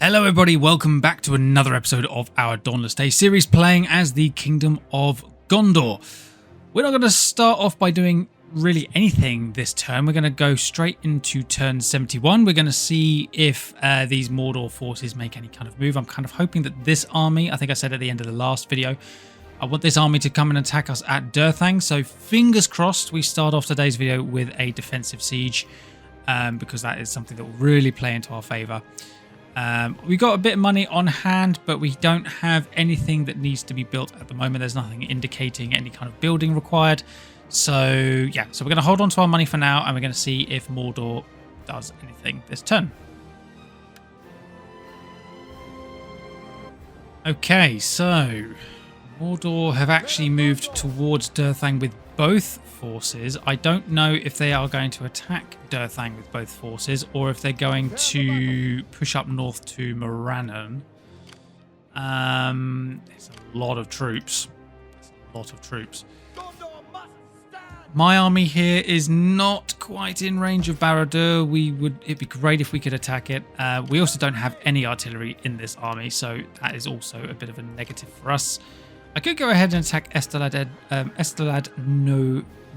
Hello everybody, welcome back to another episode of our Dawnless Days series playing as the Kingdom of Gondor. We're not going to start off by doing really anything this turn. We're going to go straight into turn 71. We're going to see if these Modor forces make any kind of move. I'm kind of hoping that this army, I think I said at the end of the last video, I want this army to come and attack us at Durthang. So fingers crossed we start off today's video with a defensive siege because that is something that will really play into our favour. We got a bit of money on hand, but we don't have anything that needs to be built at the moment. There's nothing indicating any kind of building required. So yeah, so we're going to hold on to our money for now, and we're going to see if Modor does anything this turn. Okay, so Modor have actually moved towards Durthang with both forces. I don't know if they are going to attack Durthang with both forces or if they're going to push up north to Morannon. It's a lot of troops. My army here is not quite in range of Barad-dûr. It'd be great if we could attack it. We also don't have any artillery in this army, so that is also a bit of a negative for us. I could go ahead and attack Estelad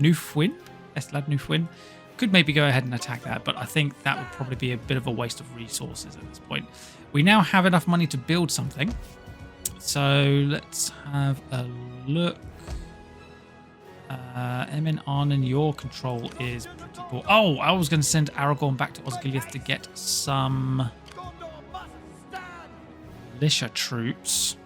Nufwyn. Could maybe go ahead and attack that, but I think that would probably be a bit of a waste of resources at this point. We now have enough money to build something. So let's have a look. Emin Arnon, your control is pretty poor. Oh, I was going to send Aragorn back to Osgiliath to get some militia troops.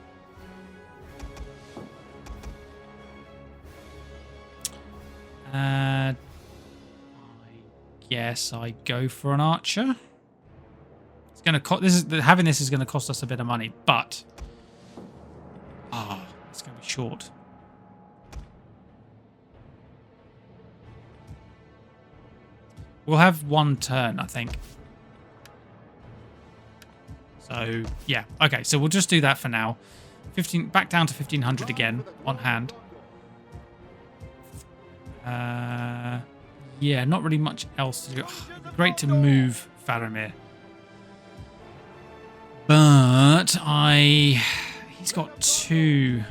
I guess I go for an archer. It's going to having this is going to cost us a bit of money, but it's going to be short. We'll have one turn, I think. So yeah, okay. So we'll just do that for now. Back down to 1500 again on hand. Yeah, not really much else to do. Great to move Faramir, but he's got two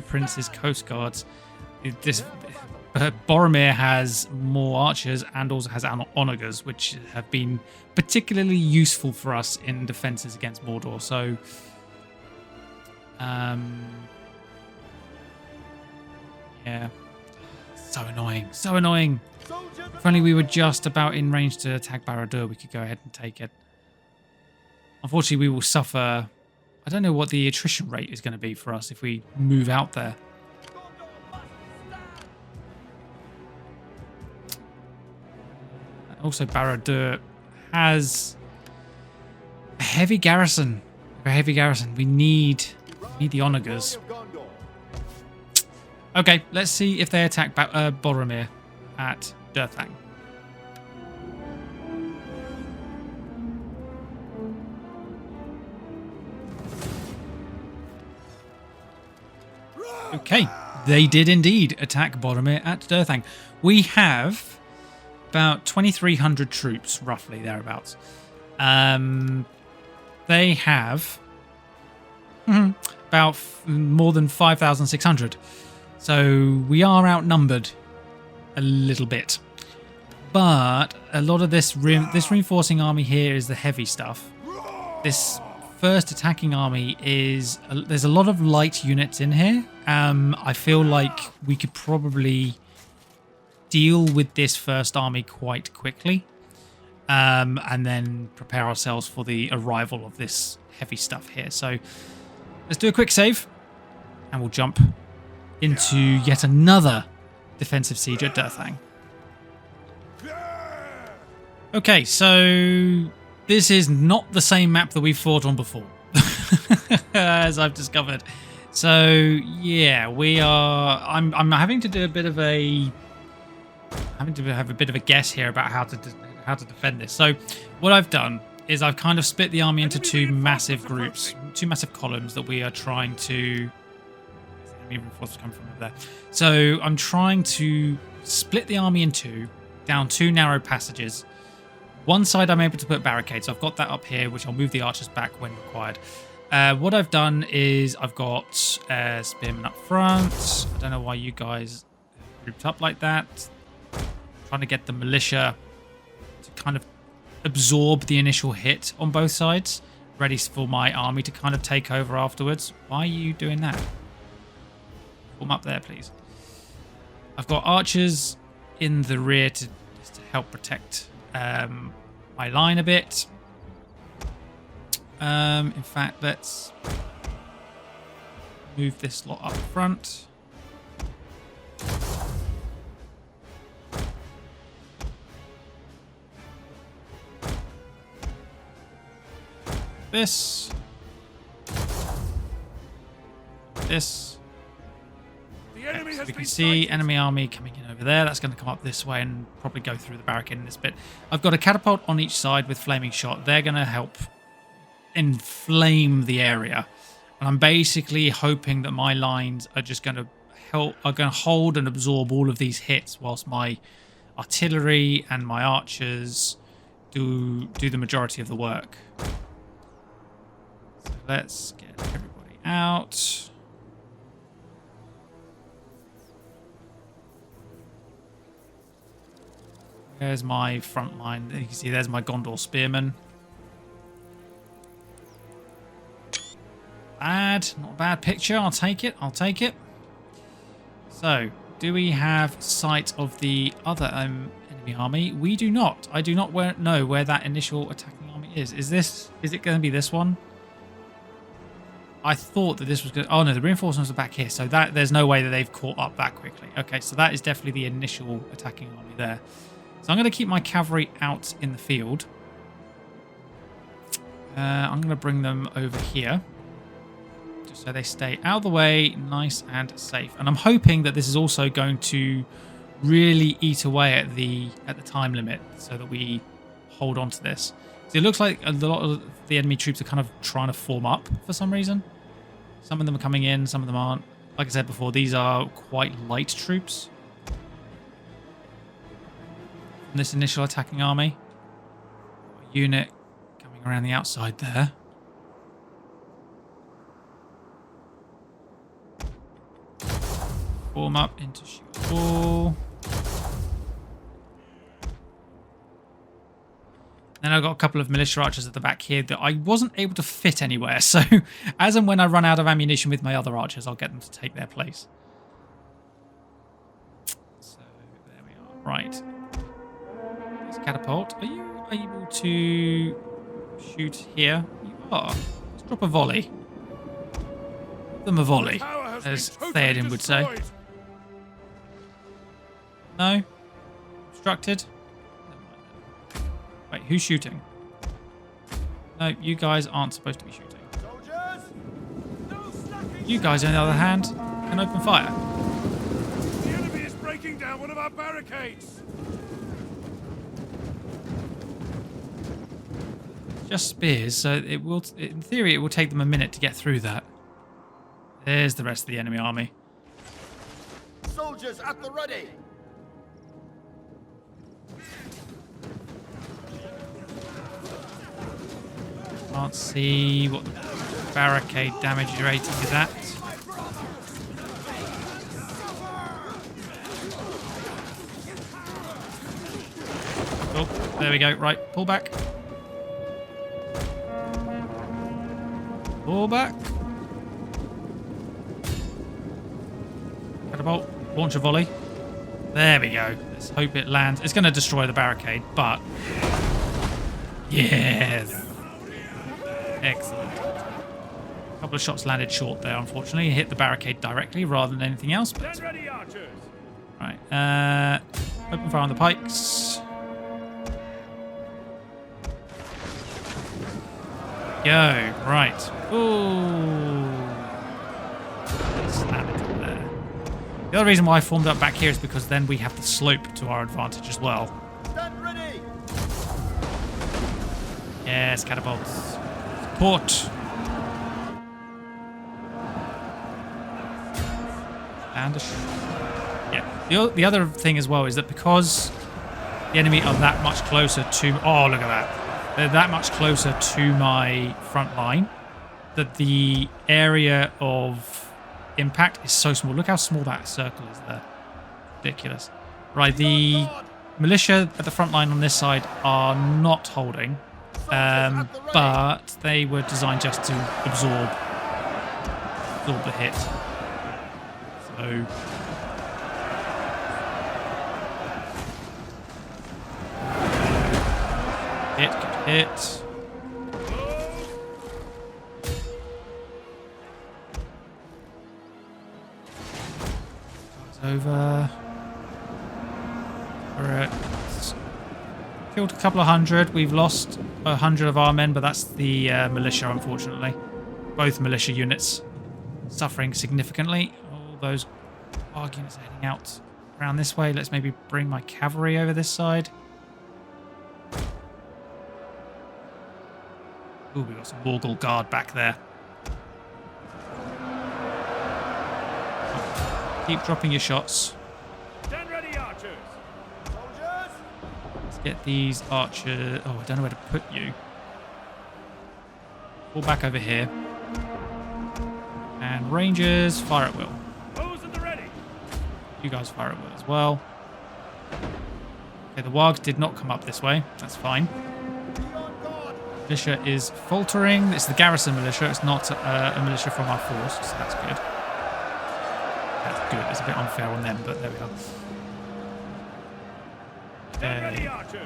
princes, coast guards. Boromir has more archers and also has onagers, which have been particularly useful for us in defenses against Mordor. So, yeah. So annoying. If only we were just about in range to attack Barad-dûr, we could go ahead and take it. Unfortunately, we will suffer. I don't know what the attrition rate is going to be for us if we move out there. Also, Barad-dûr has a heavy garrison. We need the onagers. Okay, let's see if they attack Boromir at Durthang. Okay, they did indeed attack Boromir at Durthang. We have about 2,300 troops, roughly, thereabouts. They have about more than 5,600. So we are outnumbered a little bit, but a lot of this reinforcing army here is the heavy stuff. This first attacking army there's a lot of light units in here. I feel like we could probably deal with this first army quite quickly, and then prepare ourselves for the arrival of this heavy stuff here. So let's do a quick save, and we'll jump into yet another defensive siege at Durthang. Okay, so this is not the same map that we've fought on before, as I've discovered. So yeah, I'm having to do a bit of a guess here about how to defend this. So what I've done is I've kind of split the army into two massive groups, two massive columns that we are trying to. Reinforcements coming from over there. So I'm trying to split the army in two, down two narrow passages, One side I'm able to put barricades. I've got that up here, which I'll move the archers back when required. What I've done is I've got spearmen up front. I don't know why you guys grouped up like that. Trying to get the militia to kind of absorb the initial hit on both sides, ready for my army to kind of take over afterwards. Why are you doing that? Form up there, please. I've got archers in the rear to help protect my line a bit. In fact, let's move this lot up front. This. So we can see enemy army coming in over there. That's going to come up this way and probably go through the barricade in this bit. I've got a catapult on each side with flaming shot. They're going to help inflame the area. And I'm basically hoping that my lines are just going to hold and absorb all of these hits whilst my artillery and my archers do the majority of the work. So let's get everybody out. There's my front line. You can see there's my Gondor spearmen. Not a bad picture. I'll take it. So, do we have sight of the other enemy army? We do not. I do not know where that initial attacking army is. Is it going to be this one? I thought that this was good. Oh no, the reinforcements are back here. So there's no way that they've caught up that quickly. Okay, so that is definitely the initial attacking army there. So I'm going to keep my cavalry out in the field. I'm going to bring them over here, just so they stay out of the way, nice and safe. And I'm hoping that this is also going to really eat away at the time limit, so that we hold on to this. So it looks like a lot of the enemy troops are kind of trying to form up for some reason. Some of them are coming in, some of them aren't. Like I said before, these are quite light troops. This initial attacking army. A unit coming around the outside there. Form up into shield wall. Then I've got a couple of militia archers at the back here that I wasn't able to fit anywhere. So as and when I run out of ammunition with my other archers, I'll get them to take their place. So there we are. Right. Catapult. Are you able to shoot here? You are. Let's drop a volley. Give them a volley, as Theoden would say. No? Obstructed? Wait, who's shooting? No, you guys aren't supposed to be shooting. You guys, on the other hand, can open fire. The enemy is breaking down one of our barricades. Just spears, so it will. In theory, it will take them a minute to get through that. There's the rest of the enemy army. Soldiers at the ready. Can't see what the barricade damage rating is at. Oh, there we go. Right, pull back. Pull back. Catapult. Launch a volley. There we go. Let's hope it lands. It's going to destroy the barricade, but... Yes! Excellent. A couple of shots landed short there, unfortunately. Hit the barricade directly rather than anything else. But... Right. Open fire on the pikes. Go. Right. Ooh. Slam it in there. The other reason why I formed up back here is because then we have the slope to our advantage as well. Stand ready. Yes, catapults. Support. And a yeah. The other thing as well is that because The enemy are that much closer to... Oh, look at that. They're that much closer to my front line that the area of impact is so small. Look how small that circle is there. Ridiculous. Right, the militia at the front line on this side are not holding, but they were designed just to absorb the hit. So... Good hit. Over. Alright. Killed a couple of hundred. We've lost 100 of our men, but that's the militia, unfortunately. Both militia units suffering significantly. All those ARG units are heading out around this way. Let's maybe bring my cavalry over this side. Ooh, we've got some Morgul guard back there. Keep dropping your shots. Stand ready, archers. Soldiers! Let's get these archers... Oh, I don't know where to put you. Fall back over here. And rangers, fire at will. Those at the ready. You guys fire at will as well. Okay, the wargs did not come up this way. That's fine. Militia is faltering. It's the garrison militia. It's not a militia from our force, so that's good. That's good. It's a bit unfair on them, but there we are. Stand ready, archers.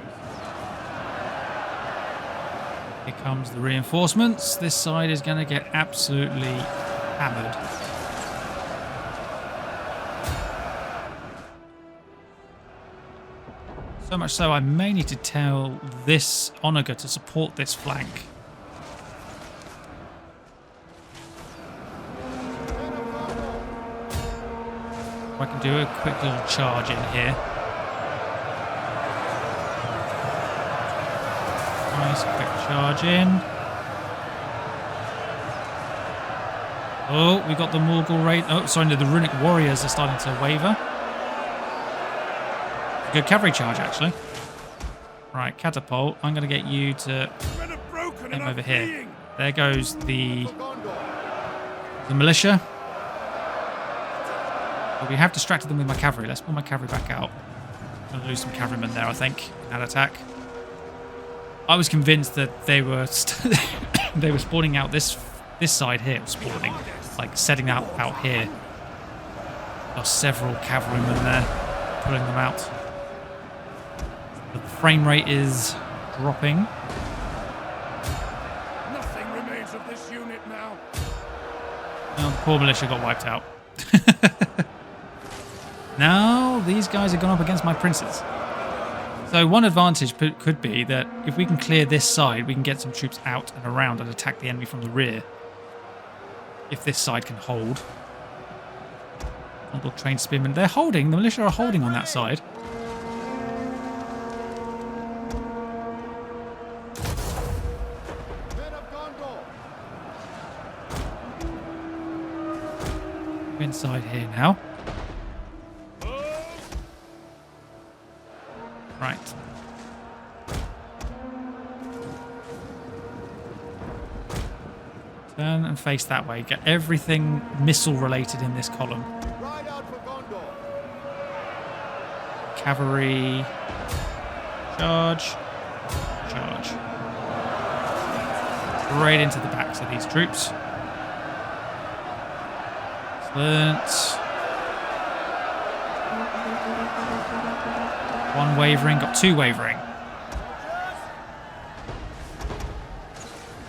Here comes the reinforcements. This side is going to get absolutely hammered. So much so, I may need to tell this Onager to support this flank. I can do a quick little charge in here. Nice quick charge in. Oh, we got the Morgul raid. Oh, sorry, no, the Runic warriors are starting to waver. Good cavalry charge, actually. Right, catapult. I'm going to get you to come over here. There goes the militia. But we have distracted them with my cavalry. Let's pull my cavalry back out. I'm going to lose some cavalrymen there, I think, in that attack. I was convinced that they were they were spawning out this side here, spawning, like setting out here. There are several cavalrymen there, pulling them out. The frame rate is dropping. Nothing remains of this unit now. Oh, the poor militia got wiped out. Now these guys are gone up against my princes. So one advantage could be that if we can clear this side, we can get some troops out and around and attack the enemy from the rear. If this side can hold. Gondor trained spearmen. They're holding. The militia are holding on that side. Men of Gondor! Inside here now. Right. Turn and face that way. Get everything missile related in this column. Ride out for Gondor! Cavalry. Charge. Charge. Right into the backs of these troops. Excellent. One wavering, got two wavering.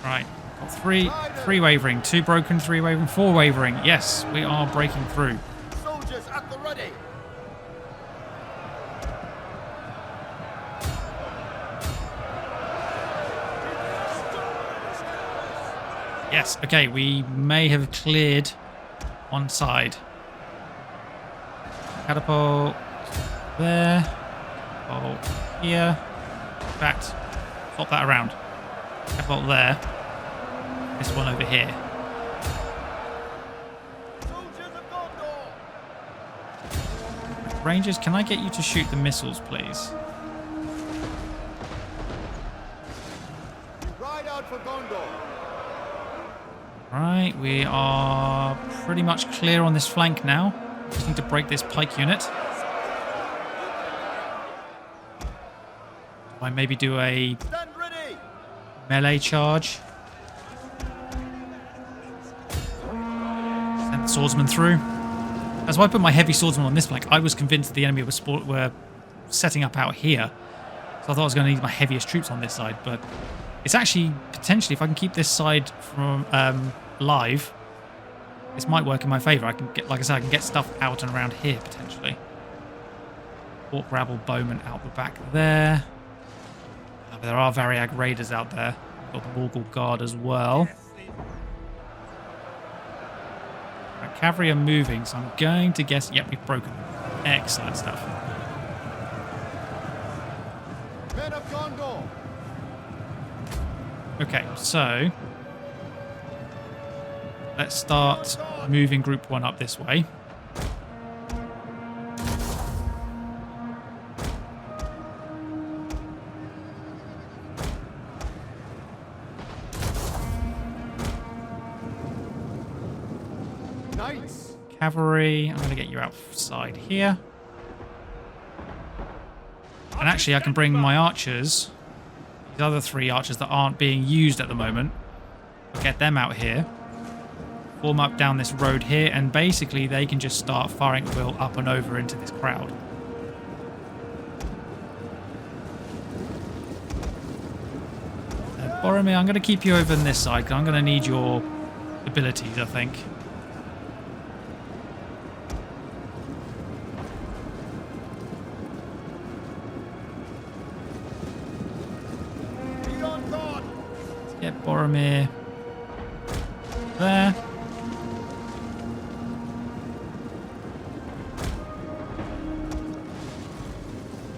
Right, got three wavering, two broken, three wavering, four wavering. Yes, we are breaking through. Soldiers at the ready! Yes, okay, we may have cleared one side. Catapult there. Oh, here. In fact, flop that around. Catapult there. This one over here. Soldiers of Gondor! Rangers, can I get you to shoot the missiles, please? Right, we are pretty much clear on this flank now. Just need to break this pike unit. I maybe do a Stand ready. melee charge. Send the swordsman through. That's why I put my heavy swordsman on this flank. I was convinced the enemy were setting up out here. So I thought I was going to need my heaviest troops on this side, but it's actually potentially, if I can keep this side from live, this might work in my favour. I can get, like I said, I can get stuff out and around here potentially. Orc rabble bowmen out the back there. But there are Variag raiders out there. Got the Morgul guard as well. Right, cavalry are moving, so I'm going to guess. Yep, we've broken them. Excellent stuff. Men of Gondor. Okay, so let's start moving Group 1 up this way. Knights. Cavalry, I'm going to get you outside here. And actually, I can bring my archers, these other 3 archers that aren't being used at the moment, I'll get them out here. Form up down this road here, and basically they can just start firing at will up and over into this crowd. Boromir, I'm going to keep you over on this side, because I'm going to need your abilities, I think. Be on guard. Let's get Boromir there.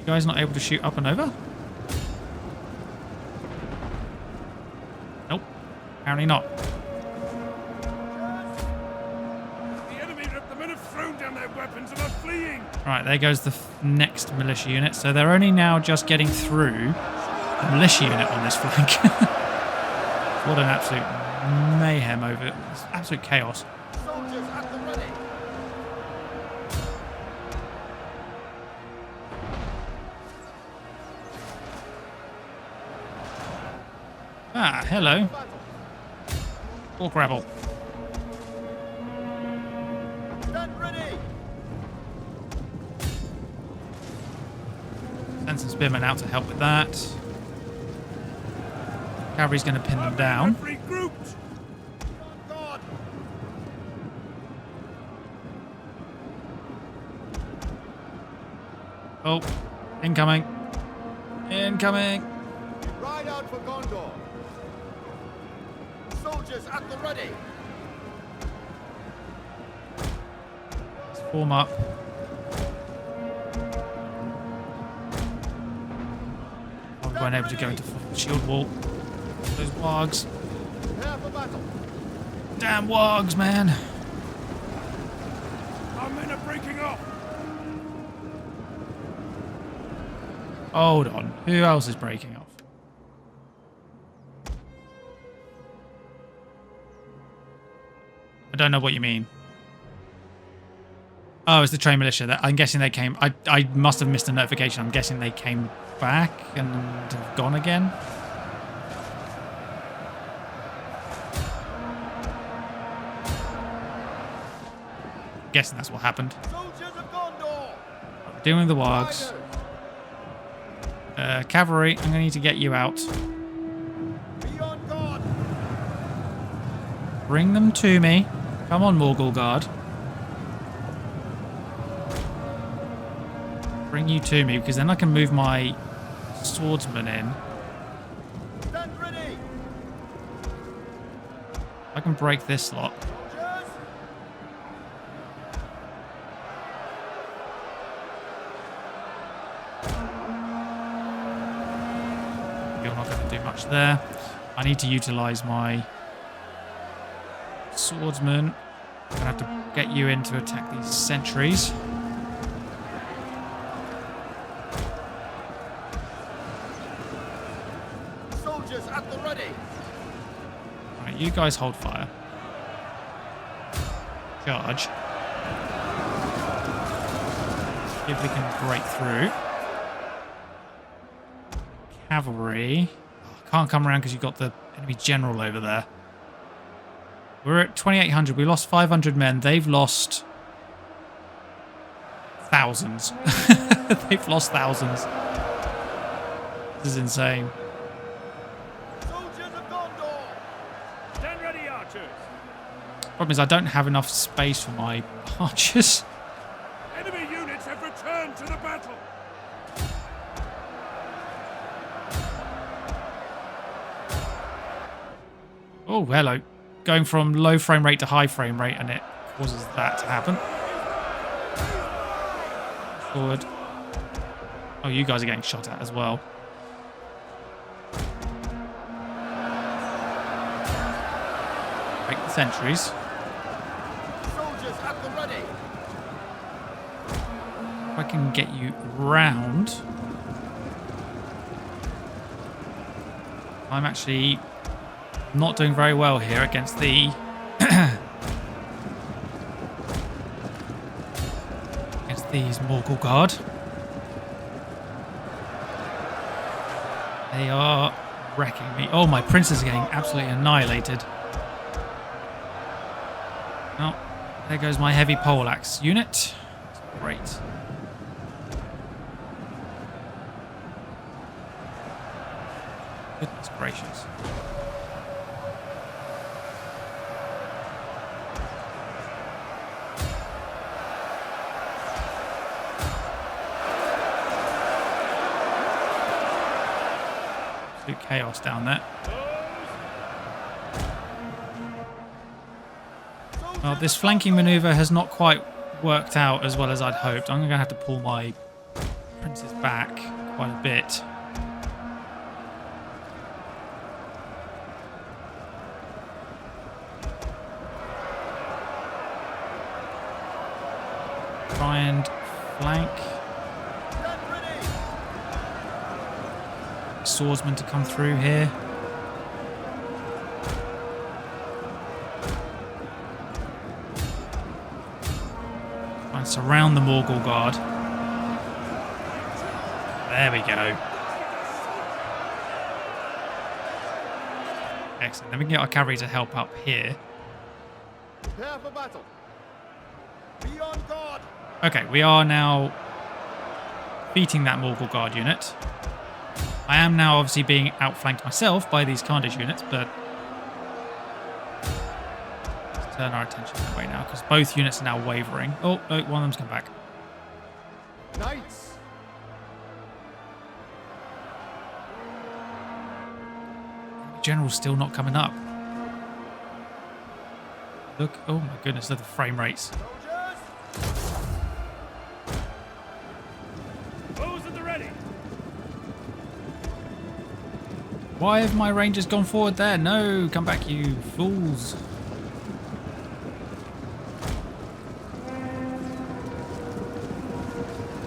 You guys not able to shoot up and over? Nope. Apparently not. The enemy, the men have thrown down their weapons and are fleeing. Right, there goes the next militia unit. So they're only now just getting through the militia unit on this flank. What an absolute mayhem over it. It's absolute chaos. Soldiers at the ready. Ah, hello. Battle. Orc rabble. Stand ready. Send some spearmen out to help with that. Cavalry's going to pin them down. Regrouped. On guard. Oh, incoming. Incoming. Ride out for Gondor. Soldiers at the ready. Let's form up. We weren't able to go into full shield wall. Those wargs. Prepare for battle. Damn wargs, man. Our men are breaking off. Hold on. Who else is breaking off? I don't know what you mean. Oh, it's the train militia. I'm guessing they came... I must have missed a notification. I'm guessing they came back and have gone again. Guessing that's what happened. Soldiers of Gondor. We're dealing with the wargs. Cavalry, I'm going to need to get you out. Be on guard. Bring them to me. Come on, Morgul Guard. Bring you to me, because then I can move my swordsman in. Stand ready. I can break this lot. Soldiers. You're not going to do much there. I need to utilize my swordsman. I'm going to have to get you in to attack these sentries. Soldiers at the ready. Right, you guys hold fire. charge. See if we can break through. Cavalry. Oh, can't come around because you've got the enemy general over there. We're at 2,800. We lost 500 men. They've lost thousands. They've lost thousands. This is insane. Soldiers of Gondor! Stand ready, archers. Problem is I don't have enough space for my archers. Enemy units have returned to the battle. Oh, hello. Going from low frame rate to high frame rate, and it causes that to happen. Forward. Oh, you guys are getting shot at as well. Break the sentries. Soldiers at the ready! If I can get you round. I'm actually not doing very well here against the against these Morgul Guard. They are wrecking me. Oh, my princes are getting absolutely annihilated. Oh, there goes my heavy poleaxe unit. Great. Goodness gracious. Absolute chaos down there. Well, this flanking maneuver has not quite worked out as well as I'd hoped. I'm going to have to pull my princes back quite a bit. Try and flank. Stand ready! Swordsmen to come through here. Try and surround the Morgul Guard. There we go. Excellent. Then we can get our cavalry to help up here. Prepare for battle! Be on guard! Okay, we are now beating that Morgul Guard unit. I am now obviously being outflanked myself by these Khandish units, but let's turn our attention that way now because both units are now wavering. Oh, no, one of them's come back. Knights! The general's still not coming up. Look, oh my goodness, look at the frame rates. Soldiers! Those at the ready. Why have my rangers gone forward there? No, come back, you fools.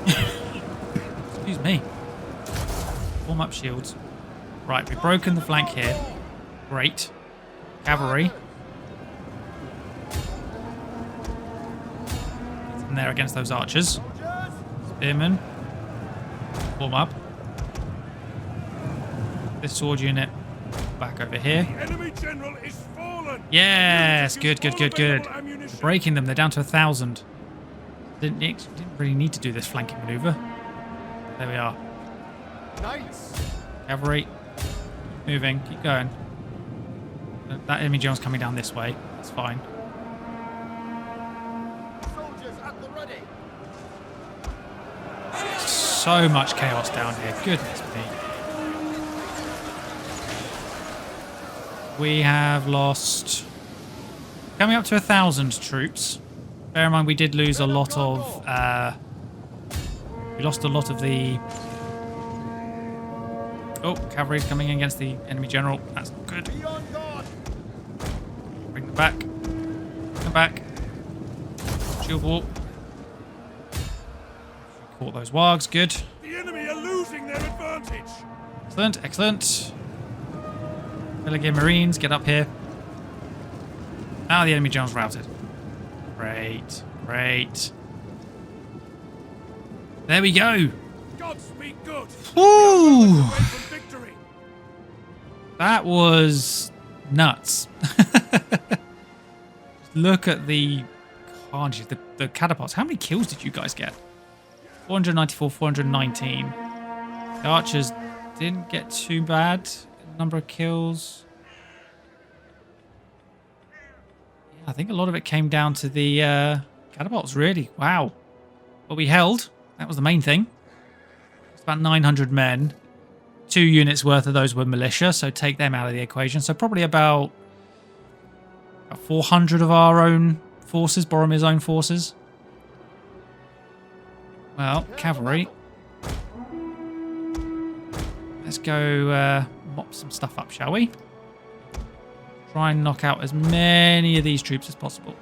Excuse me. Form up shields. Right, we've broken the flank here. Great. Cavalry. Get in there against those archers. Soldiers! Spearmen. Form up. This sword unit back over here. The enemy general is fallen. Yes, good, Use good, good, all good. available ammunition. Breaking them, they're down to 1,000. Didn't really need to do this flanking maneuver. There we are. Knights! Cavalry, moving, keep going. That enemy general's coming down this way. That's fine. Soldiers at the ready! So much chaos down here. Goodness me. We have lost coming up to 1,000 troops. Bear in mind we did lose a lot of we lost a lot of the cavalry's coming in against the enemy general. That's not good. Be on guard! Bring them back. Come back. Shield wall. Caught those wargs. Good. The enemy are losing their advantage. Excellent. Excellent. Pelican Marines, get up here. Now the enemy general's routed. Great, great. There we go. Godspeed good. Ooh, Away from victory. that was nuts. Look at the carnage, the catapults. How many kills did you guys get? 494, 419. The archers didn't get too bad. Number of kills. Yeah, I think a lot of it came down to the catapults, really. Wow. But we held. That was the main thing. It's about 900 men. 2 units worth of those were militia, so take them out of the equation. So probably about 400 of our own forces, Boromir's own forces. Well, cavalry. Let's go mop some stuff up, shall we? Try and knock out as many of these troops as possible.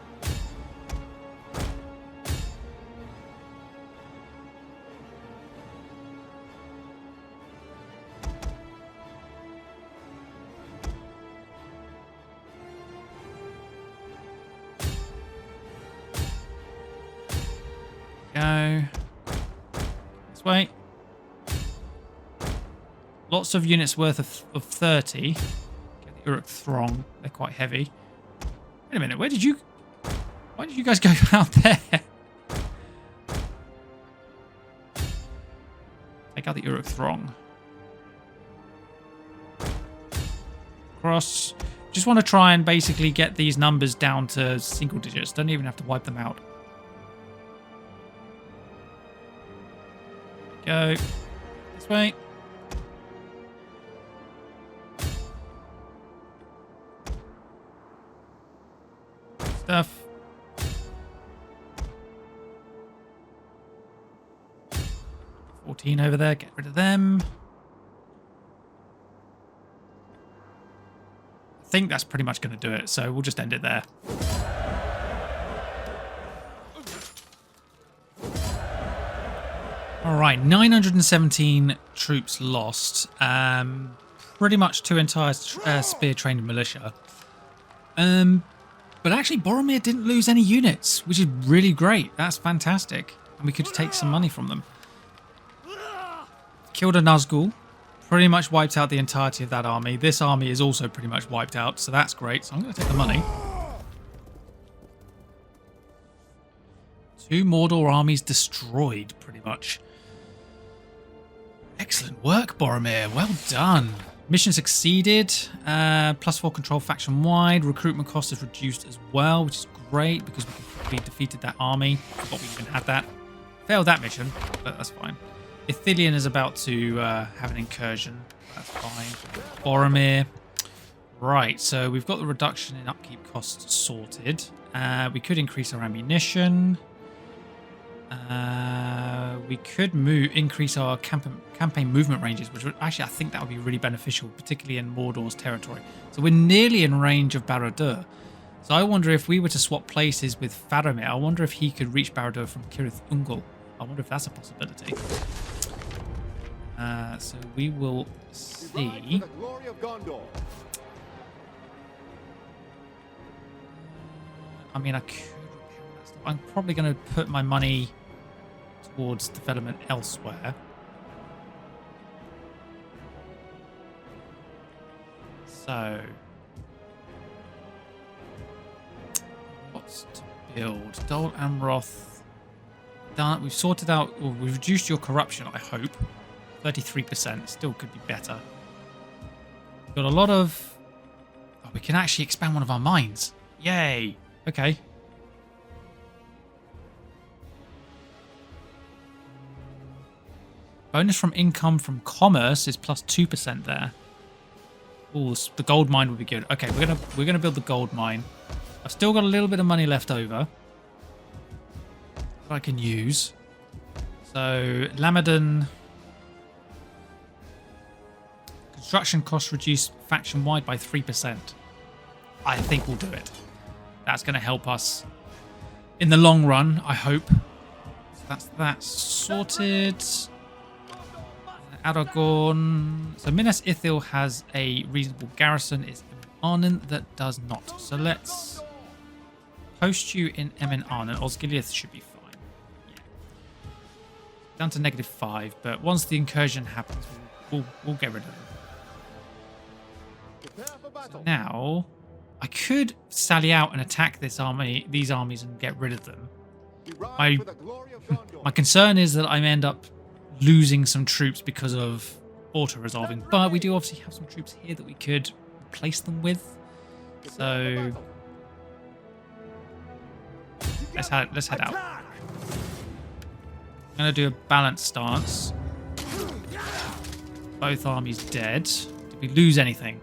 Go. This way. Lots of units worth of 30. Get the Uruk Throng. They're quite heavy. Wait a minute. Why did you guys go out there? Take out the Uruk Throng. Cross. Just want to try and basically get these numbers down to single digits. Don't even have to wipe them out. Go. This way. Stuff. Over there, get rid of them. I think that's pretty much going to do it, so we'll just end it there. Alright, 917 troops lost. Pretty much 2 entire spear-trained militia. But actually, Boromir didn't lose any units, which is really great. That's fantastic. And we could take some money from them. Killed a Nazgul. Pretty much wiped out the entirety of that army. This army is also pretty much wiped out, so that's great. So I'm going to take the money. 2 Mordor armies destroyed, pretty much. Excellent work, Boromir. Well done. Mission succeeded. +4 control faction-wide. Recruitment cost is reduced as well, which is great because we defeated that army. Forgot we even had that. Failed that mission, but that's fine. Ithilien is about to have an incursion. That's fine. Boromir. Right, so we've got the reduction in upkeep costs sorted. We could increase our ammunition. We could increase our campaign movement ranges, which would actually, I think that would be really beneficial, particularly in Mordor's territory. So we're nearly in range of Barad-dûr. So I wonder if we were to swap places with Faramir, I wonder if he could reach Barad-dûr from Cirith Ungol. I wonder if that's a possibility. So we will see. I mean, I could repair that stuff. I'm probably going to put my money towards development elsewhere. So, what's to build? Dol Amroth. Done. We've sorted out, or we've reduced your corruption, I hope. 33%. Still could be better. Got a lot of. Oh, we can actually expand one of our mines. Yay. Okay. Bonus from income from commerce is +2% there. Ooh, the gold mine would be good. Okay, we're gonna build the gold mine. I've still got a little bit of money left over that I can use. So Lamadan, construction costs reduced faction wide by 3%. I think we'll do it. That's going to help us in the long run, I hope. So that's that sorted. Aragorn. So Minas Ithil has a reasonable garrison. It's Arnon that does not. So let's post you in MNR, and Osgiliath should be fine. Yeah. Down to -5, but once the incursion happens, we'll get rid of them. Prepare for battle. Now, I could sally out and attack these armies, and get rid of them. We ride I- for the glory of Gondor. My concern is that I may end up losing some troops because of auto-resolving, but we do obviously have some troops here that we could replace them with. Prepare for So battle. let's head out. I'm going to do a balanced stance. Both armies dead. Did we lose anything?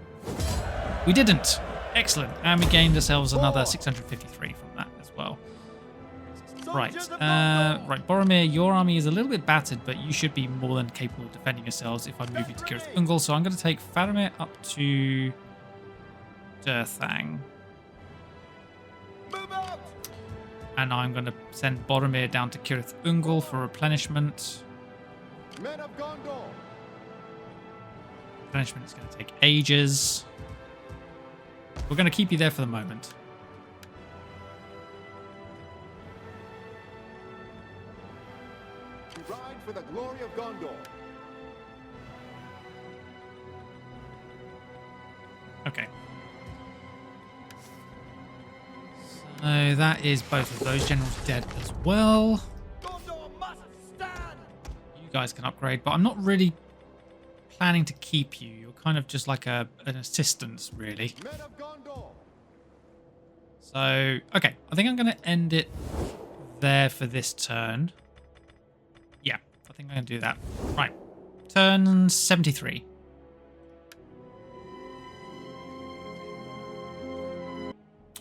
We didn't. Excellent. And we gained ourselves another 653 from that as well. Right. Soldiers of Gondor. Right, Boromir, your army is a little bit battered, but you should be more than capable of defending yourselves if I move you to Cirith Ungol. So I'm going to take Faramir up to Durthang. Move out. And I'm going to send Boromir down to Cirith Ungol for replenishment. Men of Gondor. Replenishment is going to take ages. We're going to keep you there for the moment. We ride for the glory of Gondor. Okay. So that is both of those generals dead as well. Gondor must stand. You guys can upgrade, but I'm not really planning to keep you. You're kind of just like an assistance, really. Men of Gondor. So, okay. I think I'm going to end it there for this turn. Yeah, I think I'm going to do that. Right. Turn 73.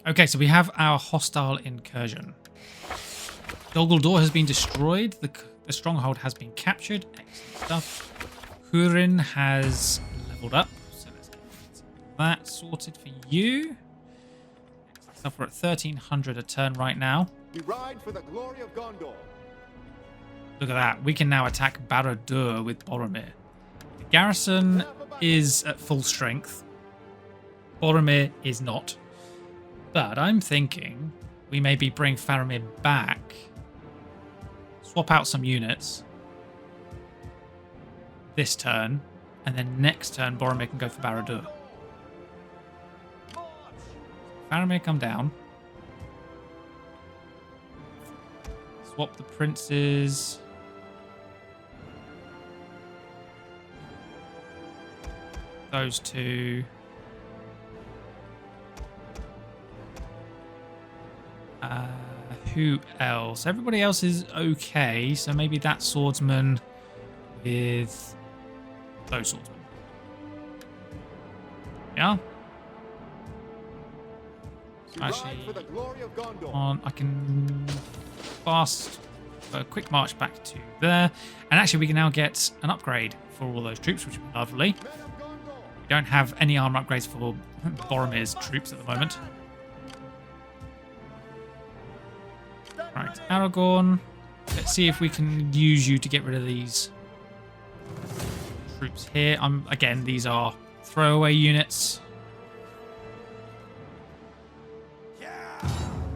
Okay, so we have our hostile incursion. Gondor has been destroyed. The stronghold has been captured. Excellent stuff. Hurin has leveled up. So let's get that sorted for you. Excellent stuff. We're at 1300 a turn right now. We ride for the glory of Gondor. Look at that. We can now attack Barad-dûr with Boromir. The garrison is at full strength. Boromir is not. But I'm thinking we maybe bring Faramir back, swap out some units this turn, and then next turn Boromir can go for Barad-dûr. Faramir, come down. Swap the princes. Those two. Who else? Everybody else is okay, so maybe that swordsman with those swordsmen. Yeah? So We actually, ride for the glory of Gondor. I can fast a quick march back to there. And actually, we can now get an upgrade for all those troops, which would be lovely. Men of Gondor. We don't have any armor upgrades for Boromir's troops at the moment. Right, Aragorn. Let's see if we can use you to get rid of these troops here. Again, these are throwaway units.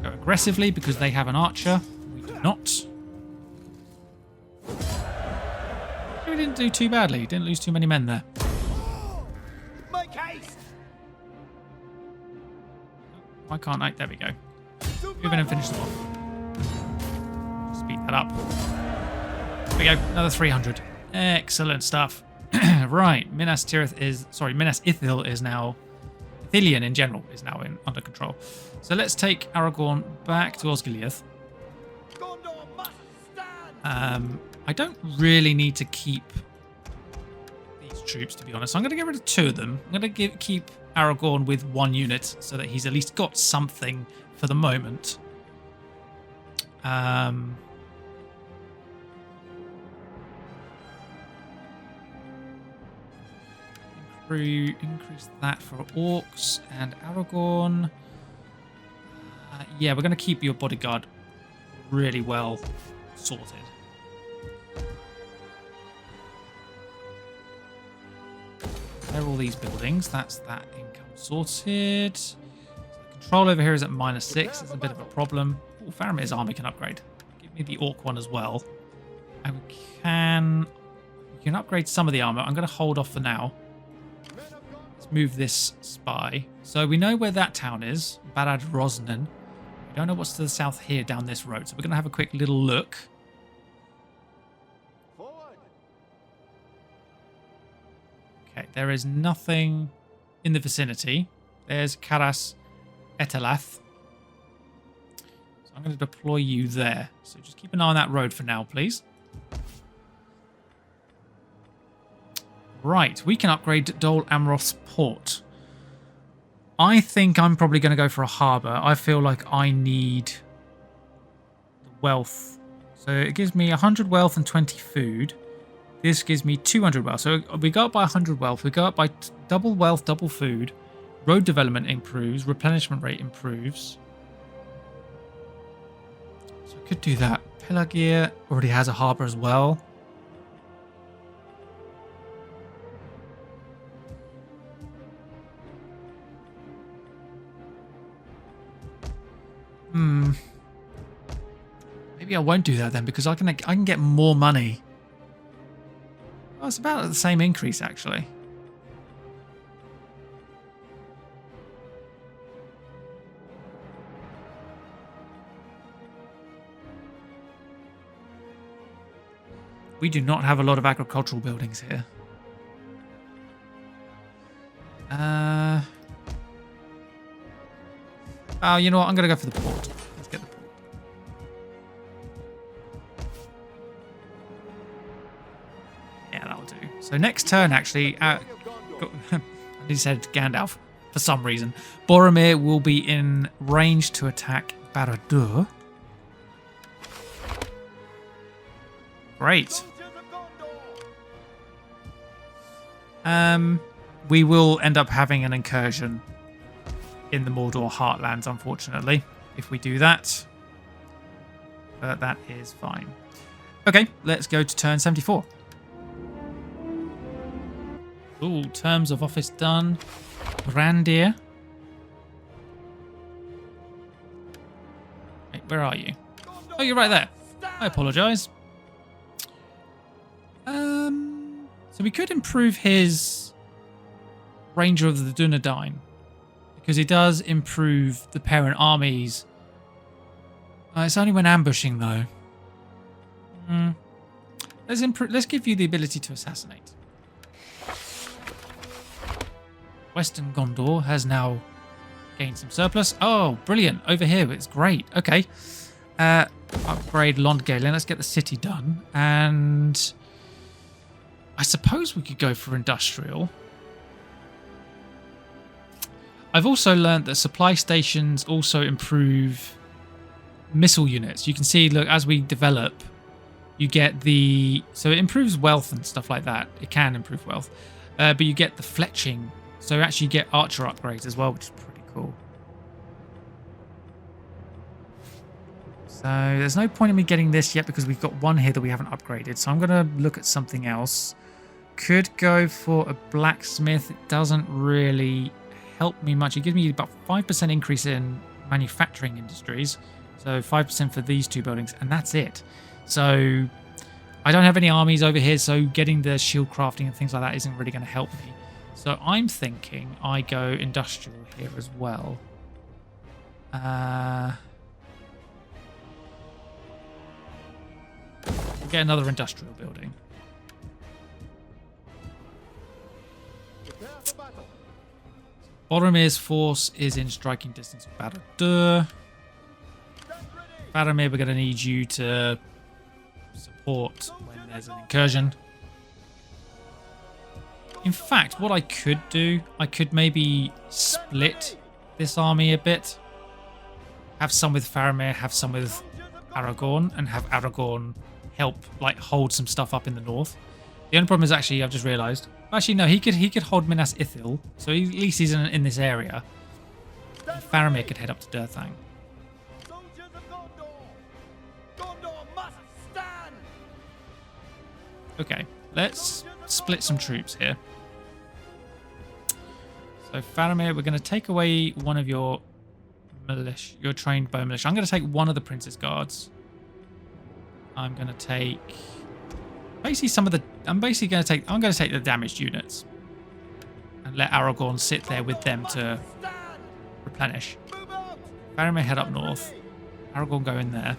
Go aggressively because they have an archer. We do not. We didn't do too badly. Didn't lose too many men there. Make haste. Why can't I? There we go. We're going to finish them off. Speed that up. There we go. Another 300. Excellent stuff. Right. Minas Ithil is now... Ithilien in general is now under control. So let's take Aragorn back to Osgiliath. Gondor must stand. I don't really need to keep these troops, to be honest. I'm going to get rid of 2 of them. I'm going to keep Aragorn with 1 unit so that he's at least got something for the moment. Increase that for orcs and Aragorn. Yeah, we're going to keep your bodyguard really well sorted. There are all these buildings. That's that income sorted. So the Control over here is at -6. It's a bit of a problem. Oh, Faramir's army can upgrade. Give me the Orc one as well. And we can upgrade some of the armor. I'm going to hold off for now. Let's move this spy. So we know where that town is, Barad Rosnan. We don't know what's to the south here down this road. So we're going to have a quick little look. Forward. Okay, there is nothing in the vicinity. There's Karas Etelath. So I'm going to deploy you there. So just keep an eye on that road for now, please. Right, we can upgrade Dol Amroth's port. I think I'm probably going to go for a harbour. I feel like I need the wealth. So it gives me 100 wealth and 20 food. This gives me 200 wealth. So we go up by 100 wealth. We go up by double wealth, double food. Road development improves. Replenishment rate improves. So I could do that. Pelagia already has a harbour as well. Maybe I won't do that then because I can get more money. Oh, it's about the same increase actually. We do not have a lot of agricultural buildings here. Oh, you know what? I'm going to go for the port. Let's get the port. Yeah, that'll do. So next turn, actually, I said Gandalf for some reason. Boromir will be in range to attack Barad-dûr. Great. We will end up having an incursion in the Mordor heartlands, unfortunately, if we do that. But that is fine. Okay, let's go to turn 74. Ooh, terms of office done. Brandir. Wait, where are you? Oh, you're right there. I apologise. So we could improve his Ranger of the Dunedain, because it does improve the parent armies. It's only when ambushing, though. Let's give you the ability to assassinate. Western Gondor has now gained some surplus. Oh, brilliant. Over here, it's great. Okay. Upgrade Londgalen. Let's get the city done. And I suppose we could go for industrial. I've also learned that supply stations also improve missile units. You can see, look, as we develop, you get the... So it improves wealth and stuff like that. It can improve wealth. But you get the fletching. So you actually get archer upgrades as well, which is pretty cool. So there's no point in me getting this yet because we've got one here that we haven't upgraded. So I'm going to look at something else. Could go for a blacksmith. It doesn't really help me much. It gives me about 5% increase in manufacturing industries. So 5% for these two buildings, and that's it. So I don't have any armies over here, so getting the shield crafting and things like that isn't really going to help me. So I'm thinking I go industrial here as well. We'll get another industrial building. Boromir's force is in striking distance of Barad-dûr. Faramir, we're going to need you to support when there's an incursion. In fact, what I could do, I could maybe split this army a bit. Have some with Faramir, have some with Aragorn, and have Aragorn help like hold some stuff up in the north. The only problem is actually, I've just realised. Actually, no, he could hold Minas Ithil, so at least he's in this area. And Faramir could head up to Durthang. Soldiers of Gondor! Gondor must stand! Okay, let's split some troops here. So Faramir, we're going to take away one of your militia. You're trained by militia. I'm going to take one of the Prince's Guards. I'm going to take basically some of the. I'm going to take the damaged units and let Aragorn sit there with them to replenish. Faramir head up north. Aragorn go in there.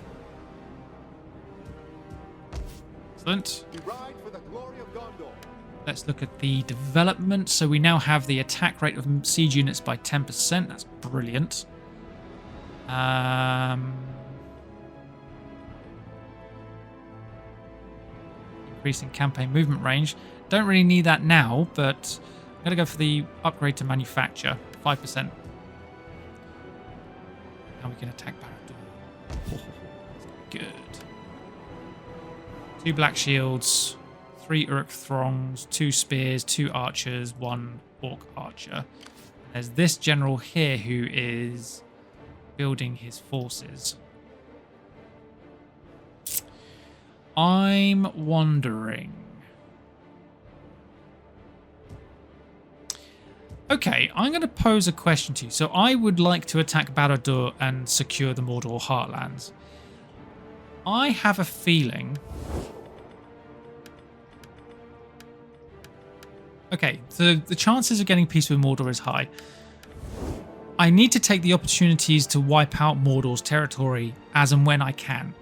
Excellent. Let's look at the development. So we now have the attack rate of siege units by 10%. That's brilliant. Increasing campaign movement range. Don't really need that now, but I'm going to go for the upgrade to manufacture. 5%. Now we can attack Barad-dûr. Good. 2 black shields, 3 Uruk throngs, 2 spears, 2 archers, 1 orc archer. There's this general here who is building his forces. I'm wondering. Okay, I'm going to pose a question to you. So I would like to attack Barad-dûr and secure the Mordor heartlands. I have a feeling. Okay, so the chances of getting peace with Mordor is high. I need to take the opportunities to wipe out Mordor's territory as and when I can.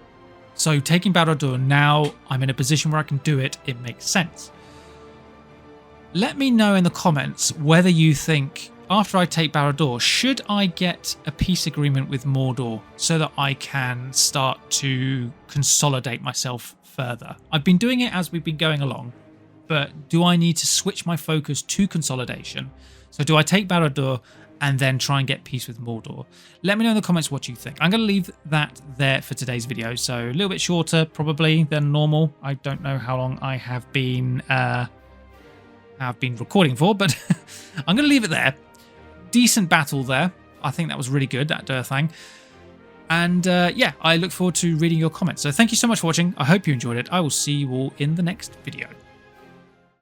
So taking Barad-dûr now, I'm in a position where I can do it. It makes sense. Let me know in the comments whether you think, after I take Barad-dûr, should I get a peace agreement with Mordor so that I can start to consolidate myself further? I've been doing it as we've been going along, but do I need to switch my focus to consolidation? So do I take Barad-dûr and then try and get peace with Mordor? Let me know in the comments what you think. I'm going to leave that there for today's video. So a little bit shorter probably than normal. I don't know how long I have been recording for, but I'm going to leave it there. Decent battle there. I think that was really good, that Durthang. And yeah, I look forward to reading your comments. So thank you so much for watching. I hope you enjoyed it. I will see you all in the next video.